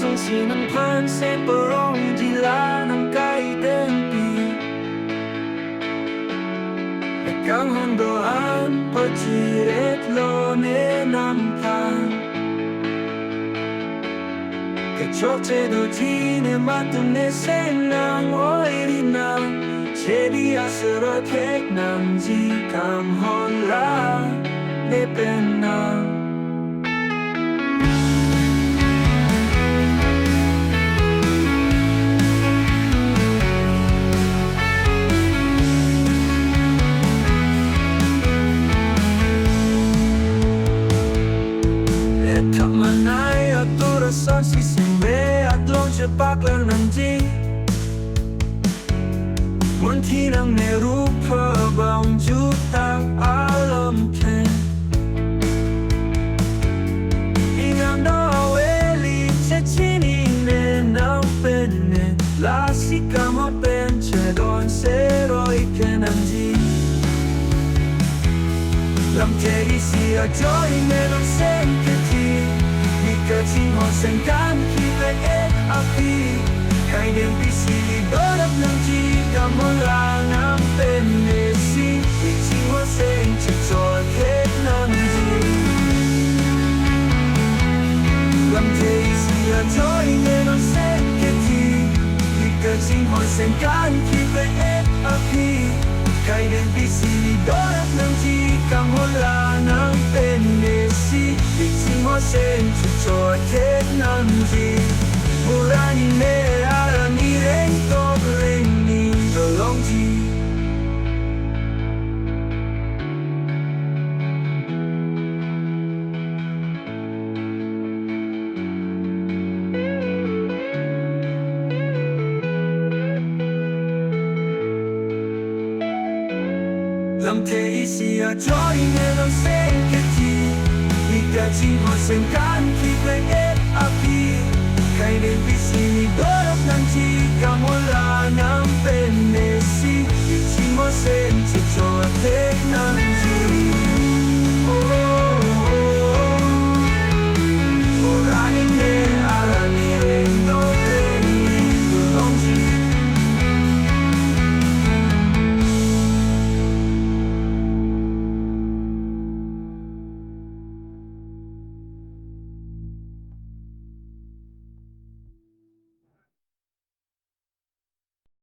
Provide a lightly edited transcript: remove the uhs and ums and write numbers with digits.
asonsi nangphan sengparong jila ng kaidengpi Kanghon doan pajir nangphan kechokche doji mantune seng chediya seroi thek nangji Kanghon la nepenang ethak manai atur asonsi sengve aklong chepaklar nangji munthi nangne rupha bang jutap alamthe chechinine nangphan lasi chedon seroi nangji alamthe isi joy melon seng kachinghon seng ethak kaidengpi jutap nangji nangphan seng chechokche nangji alamthe isi joy melon seng kachinghon seng ethak kaidengpi jutap nangji nangphan seng chechokche nangji Murani ne arani reng to reng ni dolongji alamthe isi joy melon seng kachinghon seng ethak kaidengpi jutap nangji nangphan